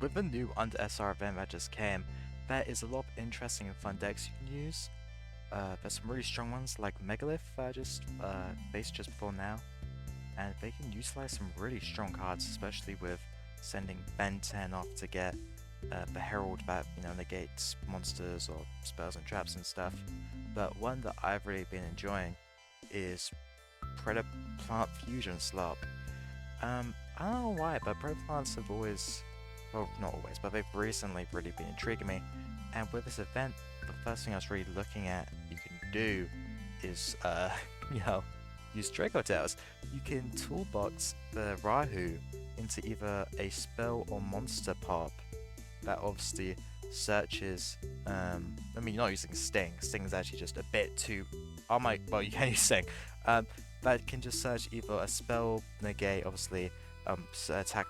with the new Under SR event that just came, there is a lot of interesting and fun decks you can use. There's some really strong ones like Megalith that I just faced just before now, and they can utilize some really strong cards, especially with sending Ben 10 off to get the Herald that negates monsters or spells and traps and stuff. But one that I've really been enjoying is Predaplant Fusion Slop. I don't know why, but Predaplants have always, well, not always, but they've recently really been intriguing me. And with this event, the first thing I was really looking at you can do is, use Draco Tails. You can toolbox the Rahu into either a spell or monster pop that obviously searches. I mean, you're not using Sting. Sting is actually just a bit too. Well, you can use Sting. That can just search either a spell negate, obviously, attack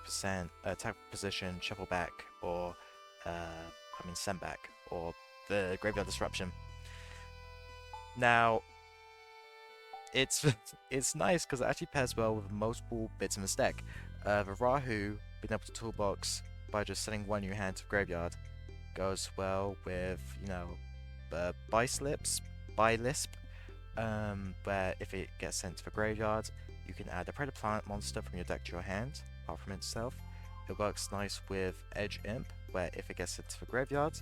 position, shuffle back, or send back, or the graveyard disruption. Now, it's nice because it actually pairs well with multiple bits in the deck. The Rahu being able to toolbox by just sending one in your hand to graveyard goes well with the Bylisp, where if it gets sent to the graveyard, you can add a Predaplant monster from your deck to your hand, apart from itself. It works nice with Edge Imp, where if it gets sent to the graveyard,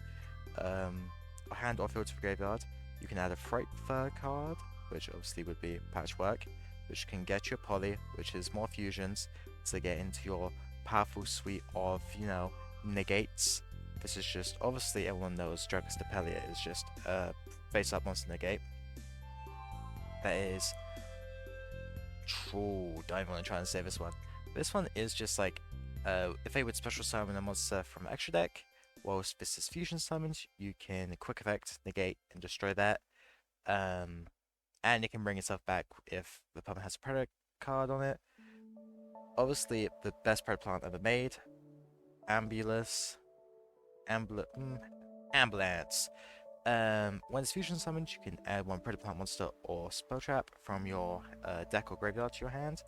hand or field to the graveyard, you can add a Fright Fur card, which obviously would be Patchwork, which can get you a Poly, which is more fusions to get into your powerful suite of, negates. This is just, obviously everyone knows Dragon's Depelia is just a face-up monster negate. That is true. Don't even want to try and say this one. This one is just like, if they would special summon a monster from an extra deck, whilst this is fusion summoned, you can quick effect, negate, and destroy that. And it can bring itself back if the opponent has a Predator card on it. Obviously, the best Predaplant ever made, Ambulance. When it's fusion summoned, you can add one Predaplant monster or spell trap from your deck or graveyard to your hand,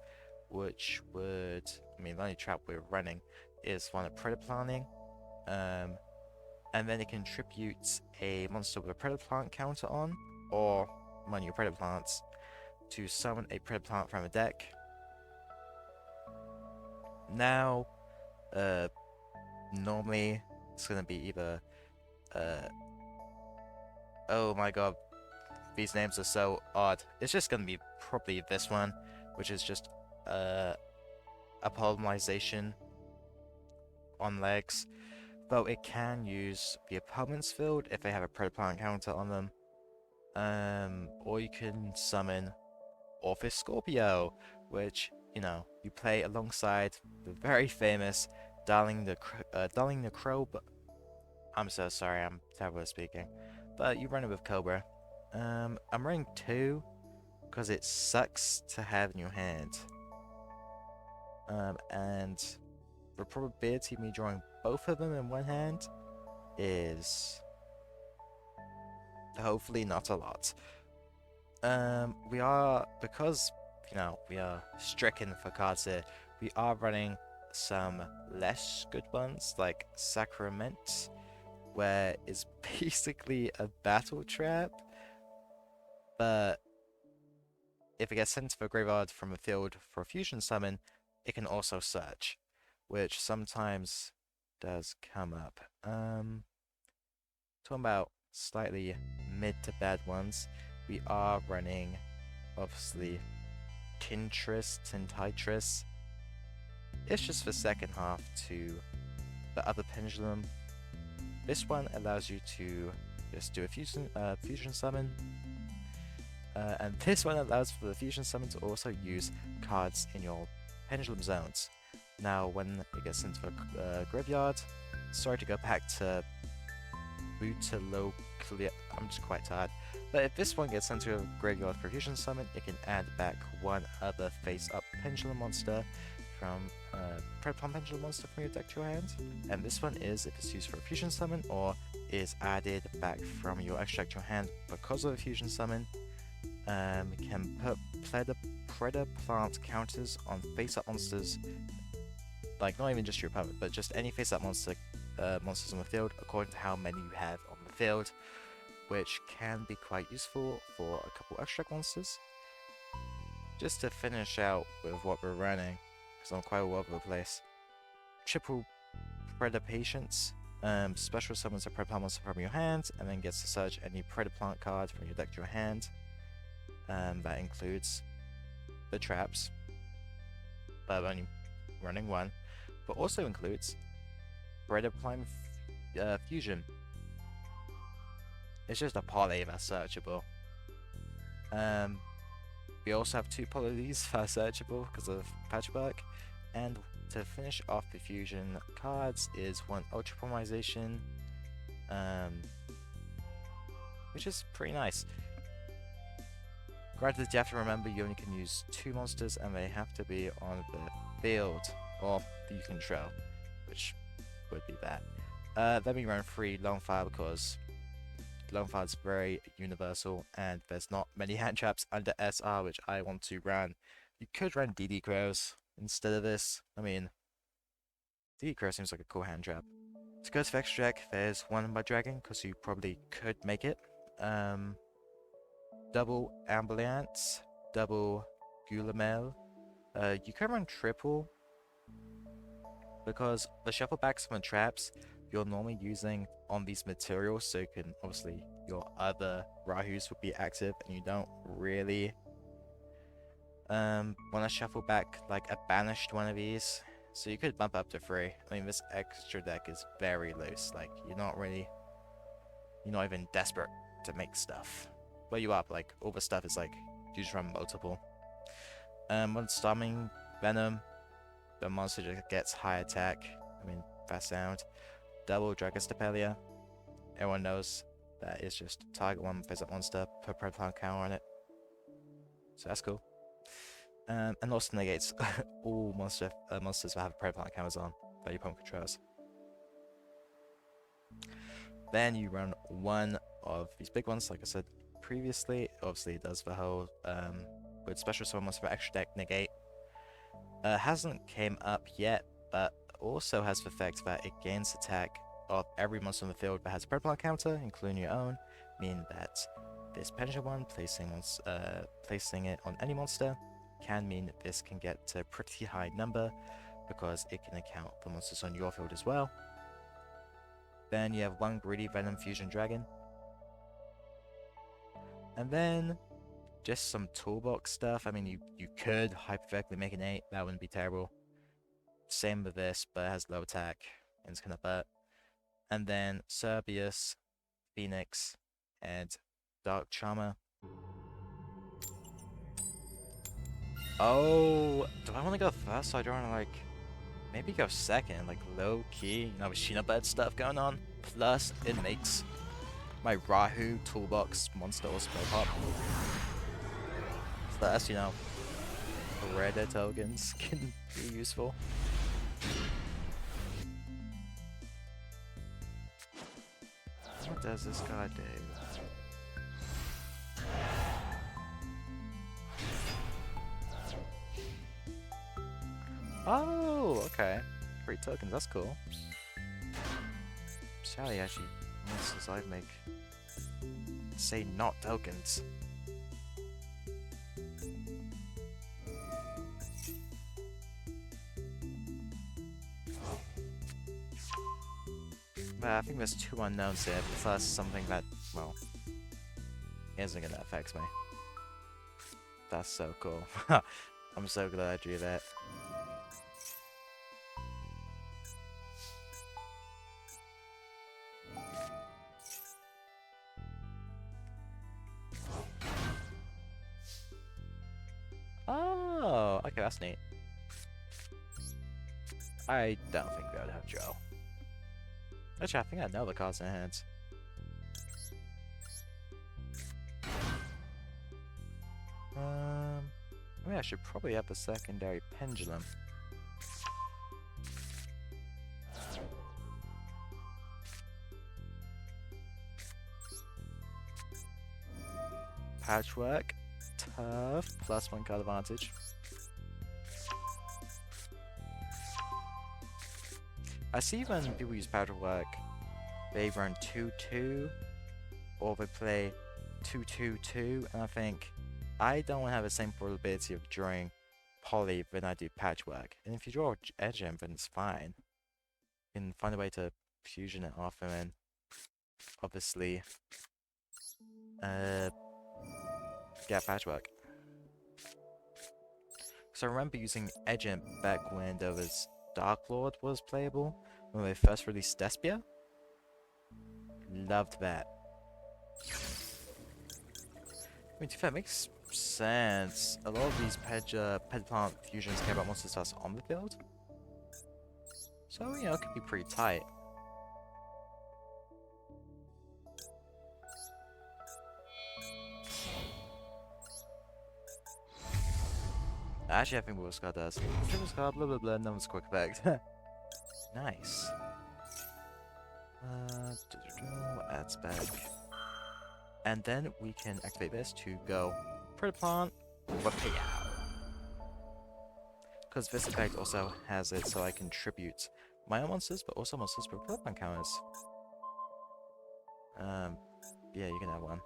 which would, the only trap we're running is one of Predaplanting. And then it can tribute a monster with a Predaplant counter on, or one of your Predaplants to summon a Predaplant from a deck. Now, normally it's gonna be either, oh my god, these names are so odd. It's just gonna be probably this one, which is just a polymerization on legs. Though it can use the opponent's field if they have a Predaplant counter on them. Or you can summon Orphis Scorpio, which, you play alongside the very famous Darling the Crow, but I'm so sorry, I'm terrible at speaking. But you run it with Cobra. I'm running 2 because it sucks to have in your hand. And the probability of me drawing both of them in one hand is hopefully not a lot. We are, because we are stricken for cards here, we are running some less good ones like Sacrament, where it's basically a battle trap, but if it gets sent to the graveyard from a field for a fusion summon, it can also search, which sometimes does come up. Talking about slightly mid to bad ones, we are running, obviously, Tintris. It's just the second half to the other pendulum. This one allows you to just do a fusion summon. And this one allows for the fusion summon to also use cards in your pendulum zones. Now, when it gets into the graveyard, sorry to go back to Butaloclia, I'm just quite tired. But if this one gets into a graveyard for fusion summon, it can add back one other face-up pendulum monster from Predaplant pendulum monster from your deck to your hand. And this one is if it's used for a fusion summon or is added back from your extra deck to your hand because of a fusion summon. Can put Predaplant counters on face-up monsters like not even just your opponent, but just any face-up monsters on the field according to how many you have on the field, which can be quite useful for a couple extract monsters. Just to finish out with what we're running, because I'm quite all over the place. Triple Predaplants. Special summons a Predaplant monster from your hand, and then gets to search any Predaplant card from your deck to your hand. That includes the traps, but only running one, but also includes Predaplant Fusion. It's just a poly that's searchable. We also have 2 polys that are searchable because of patchwork, and to finish off the fusion cards is 1 Ultra Polymerization, which is pretty nice. Granted, you have to remember you only can use 2 monsters and they have to be on the field or that you control, which would be that. Then we run 3 Longfire because Longfire is very universal and there's not many hand traps under SR which I want to run. You could run DD Crows instead of this. I mean, DD Crow seems like a cool hand trap. To go to the extra deck, there's 1 Mud Dragon because you probably could make it. Double Ambulance, double Gulamel. You can run triple because the shuffle back some of the traps you're normally using on these materials, so you can obviously your other Rahus would be active and you don't really want to shuffle back like a banished one of these, so you could bump up to 3. I mean, this extra deck is very loose, like you're not even desperate to make stuff. Well, you are, but like all the stuff is like you just run multiple. When storming Venom, the monster just gets high attack. I mean, fast sound. Double Dragostapelia. Everyone knows that is just target 1 face-up monster, put Predaplant counter on it. So that's cool. And also negates all monsters that have Predaplant counters on that your opponent controls. Then you run 1 of these big ones, like I said previously. Obviously it does the whole with special summon monster for extra deck negate. Hasn't came up yet, but also has the effect that it gains attack of every monster on the field that has a Predaplant counter, including your own, meaning that this Pendulum one, placing it on any monster, can mean that this can get to a pretty high number because it can account for monsters on your field as well. Then you have 1 Greedy Venom Fusion Dragon. And then just some toolbox stuff. I mean, you could hypothetically make an 8, that wouldn't be terrible. Same with this, but it has low attack and it's kind of butt. And then Cerberus, Phoenix, and Dark Charmer. Oh, do I want to go first or do I want to like maybe go second, like low key, you know, with Sheena Bird stuff going on? Plus, it makes my Rahu toolbox monster or spell pop. Plus, you know, Predator tokens can be useful. What does this guy do? Oh, okay. 3 tokens, that's cool. Sally actually monsters I make say not tokens. I think there's 2 unknowns here, plus something that, well, isn't gonna affect me. That's so cool. I'm so glad I drew that. Oh, okay, that's neat. I don't think they would have Joe. Actually, I think I know the cards in hands. I mean, I should probably have the secondary Pendulum. Patchwork, tough, plus 1 card advantage. I see when people use Patchwork, they run 2-2, or they play 2-2-2, and I think I don't have the same probability of drawing Poly when I do Patchwork. And if you draw Edge then it's fine. You can find a way to fusion it off and then obviously get Patchwork. So I remember using Edgent back when there was Dark Lord was playable, when they first released Despia. Loved that. I mean, to be fair, it makes sense. A lot of these Predaplant fusions care about monsters that's on the field. So, you know, it could be pretty tight. Actually, I think what Scar does. Triple Scar, blah blah blah, no one's quick effect. Nice. Adds back. And then we can activate this to go Predaplant, Repair. Because this effect also has it so I can tribute my own monsters, but also monsters with Predaplant counters. Yeah, you can have one.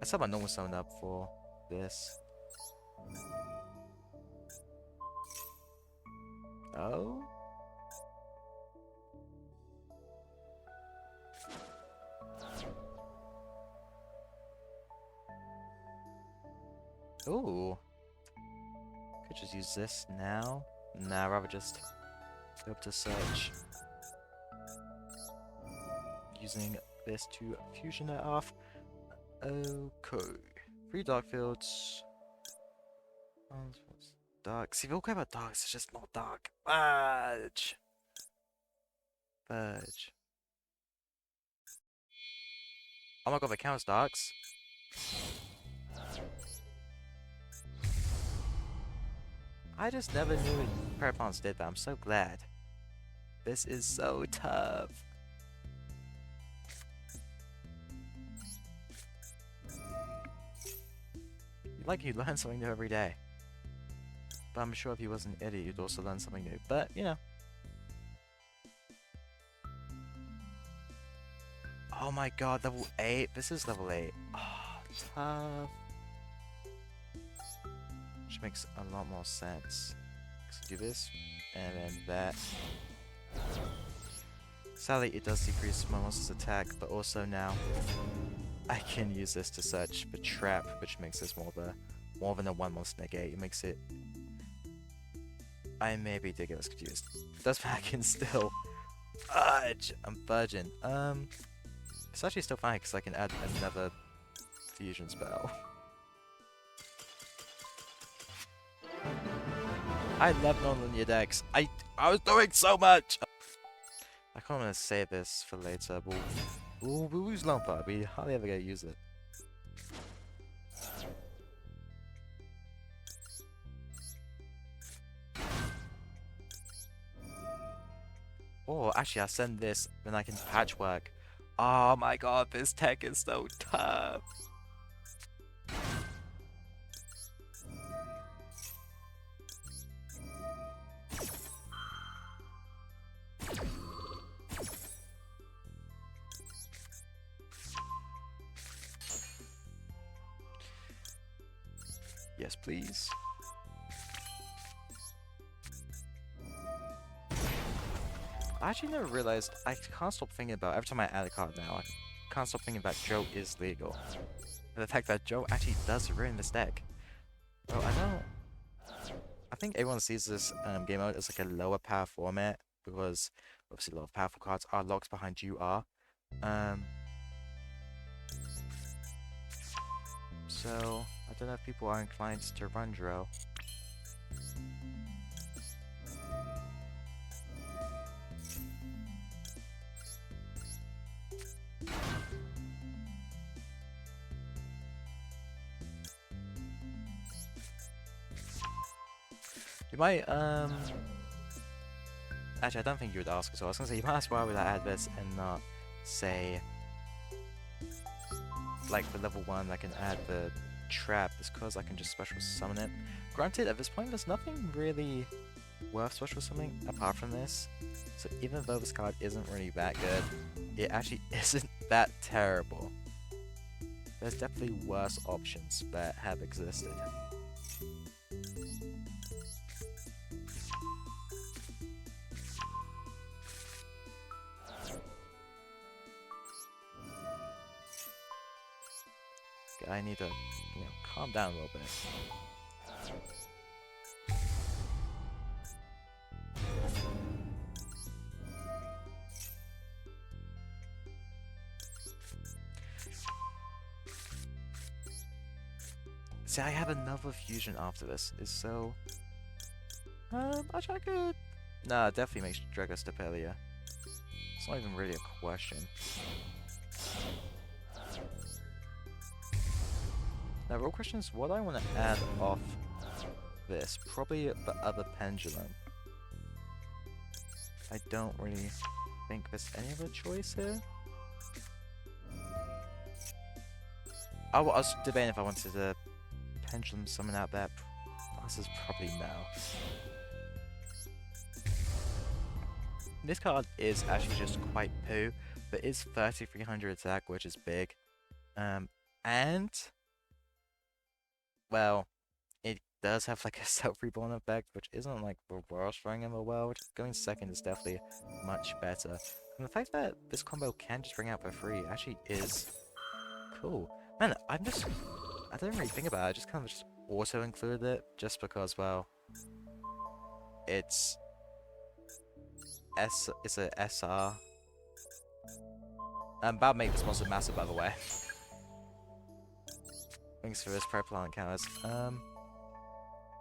I set my normal summon up for this. Oh? Ooh. Could just use this now. Nah, rather just go up to search. Using this to fusion it off. Okay. 3 dark fields. Dark. See, we all care about darks, it's just not dark. Fudge! Fudge. Oh my god, the counts darks. I just never knew Predaplants did that. I'm so glad. This is so tough. Like you learn something new every day. But I'm sure if you wasn't an idiot, you'd also learn something new. But, you know. Oh my god, level 8. This is level 8. Oh, tough. Which makes a lot more sense. So do this, and then that. Sadly, it does decrease my monster's attack, but also now I can use this to search for trap, which makes this more than a one monster negate. It makes it. I maybe did get us confused. That's why I can still fudge. I'm fudging. It's actually still fine because I can add another fusion spell. I love non-linear decks. I was doing so much. I kind of want to save this for later, but we'll use Lumpa. We hardly ever get to use it. Oh, actually, I'll send this, then I can patchwork. Oh my god, this tech is so tough. Yes, please. I actually never realized I can't stop thinking about every time I add a card now. I can't stop thinking that Joe is legal. And the fact that Joe actually does ruin this deck. Well, I think everyone sees this game mode as like a lower power format because obviously a lot of powerful cards are locked behind UR. So I don't know if people are inclined to run Dro. You might, actually, I don't think you would ask, so I was gonna say, you might ask why would I add this and not, say, like, for level 1, I can add the trap is because I can just special summon it. Granted, at this point, there's nothing really worth special summoning apart from this. So even though this card isn't really that good, it actually isn't that terrible. There's definitely worse options that have existed. I need to, calm down a little bit. See, I have another fusion after this. So, actually I could... Nah, definitely make Drago Stapelia. It's not even really a question. Now, the real question is what I want to add off this. Probably the other pendulum. I don't really think there's any other choice here. I was debating if I wanted to pendulum summon out that. This is probably no. This card is actually just quite poo, but is 3300 attack, which is big. And well, it does have like a self-reborn effect, which isn't like the worst thing in the world. Going second is definitely much better. And the fact that this combo can just bring out for free actually is cool. Man, I didn't really think about it. I just kind of just auto-included it just because, well, it's a SR. I'm about to make this monster massive, by the way. Thanks for this Preplant counters.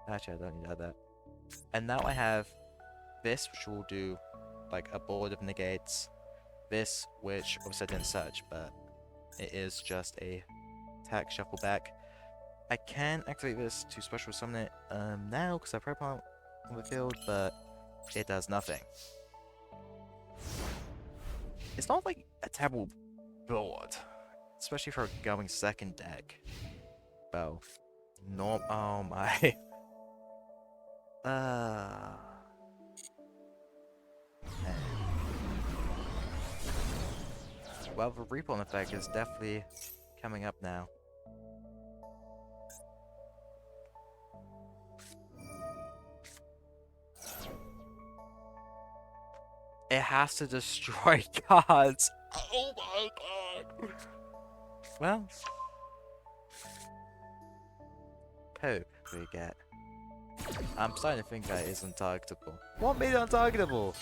Actually, I don't need that. And now I have this, which will do like a board of negates. This, which obviously I didn't search, but it is just a attack shuffle back. I can activate this to special summon it now because I Preplant on the field, but it does nothing. It's not like a terrible board, especially for a going second deck. Well, oh my. Well, the Reborn effect is definitely coming up now. It has to destroy cards. Oh my god. Well, poo we get. I'm starting to think that is untargetable. What made it untargetable?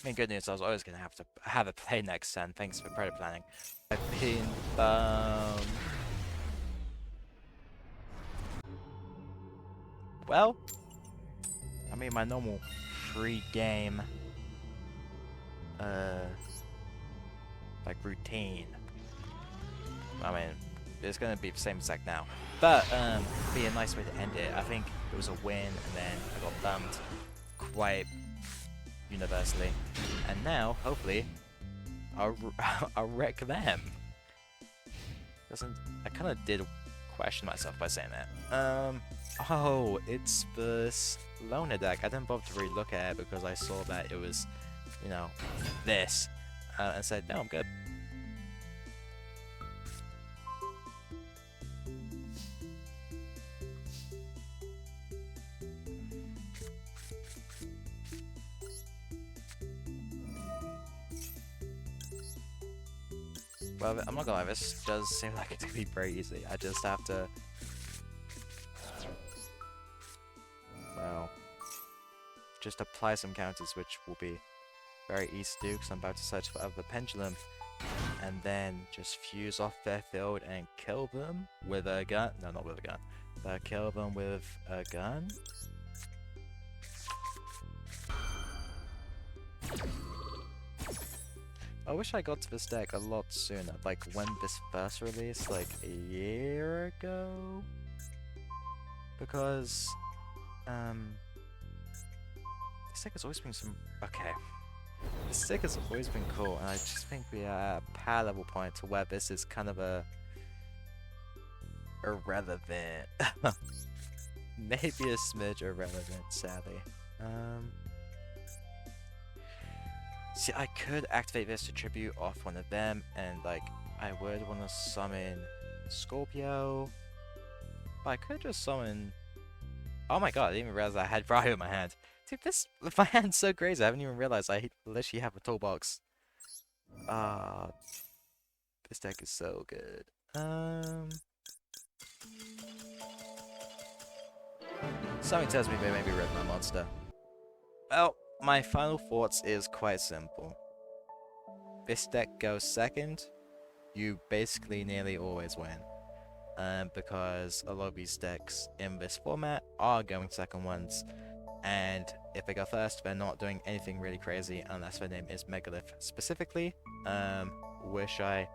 I mean, good news, I was always going to have a play next turn, thanks for Predator planning. I've been well, I mean my normal free game like routine. I mean, it's gonna be the same exact now. But be a nice way to end it. I think it was a win and then I got bumped quite universally. And now, hopefully, I'll wreck them. I kind of did question myself by saying that. Oh, it's the loner deck. I didn't bother to really look at it because I saw that it was, this. And said, no, I'm good. Well, I'm not gonna lie, this does seem like it's gonna be very easy. I just have to... well... just apply some counters, which will be very easy to do, because I'm about to search for other pendulum. And then just fuse off their field and kill them with a gun. No, not with a gun. But kill them with a gun? I wish I got to this deck a lot sooner, like when this first released, like a year ago? Because, This deck has always been some... Okay. This deck has always been cool, and I just think we are at a power level point to where this is kind of a... irrelevant. Maybe a smidge irrelevant, sadly. See, I could activate this to tribute off one of them, and like, I would want to summon Scorpio. But I could just summon... Oh my god, I didn't even realize I had Ryu in my hand. Dude, my hand's so crazy, I haven't even realized I literally have a toolbox. This deck is so good. Something tells me they may be rid of my monster. Well, my final thoughts is quite simple. This deck goes second, you basically nearly always win. Because a lot of these decks in this format are going second ones, and if they go first, they're not doing anything really crazy unless their name is Megalith specifically. Wish I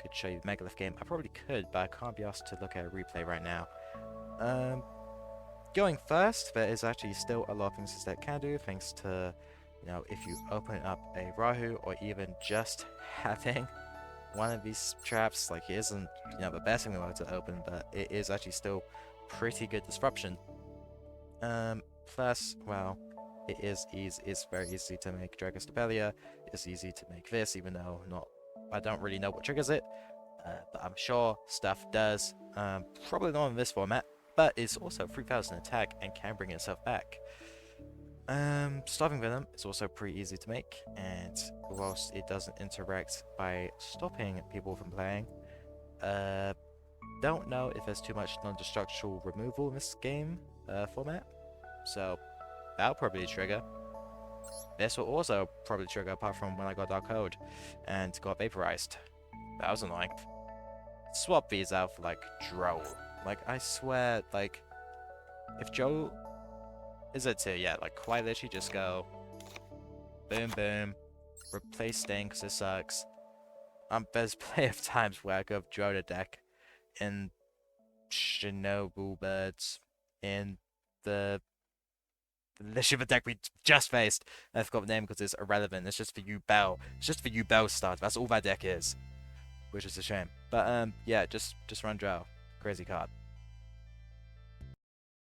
could show you the Megalith game. I probably could, but I can't be asked to look at a replay right now. Going first, there is actually still a lot of things this deck can do, thanks to, you know, if you open up a Rahu, or even just having one of these traps, like, it isn't, you know, the best thing in the world to open, but it is actually still pretty good disruption. Plus, well, it's very easy to make Dragostapelia. It's easy to make this, even though I don't really know what triggers it, but I'm sure stuff does. Probably not in this format, but it's also 3000 attack and can bring itself back. Starving Venom is also pretty easy to make, and whilst it doesn't interact by stopping people from playing, don't know if there's too much non-destructual removal in this game format, so that'll probably trigger. This will also probably trigger, apart from when I got Dark Code and got vaporized. That was annoying. Swap these out for like Droll. Like, I swear, like, if Joe is it to, yeah, like, quite literally just go boom boom, replace Sting because it sucks. There's plenty of times where I could have Joe the deck in Shinobu Birds in the literally deck we just faced. I forgot the name because it's irrelevant. It's just for you Bell. It's just for you Bell start. That's all that deck is, which is a shame. But yeah, just run Joe. Crazy card.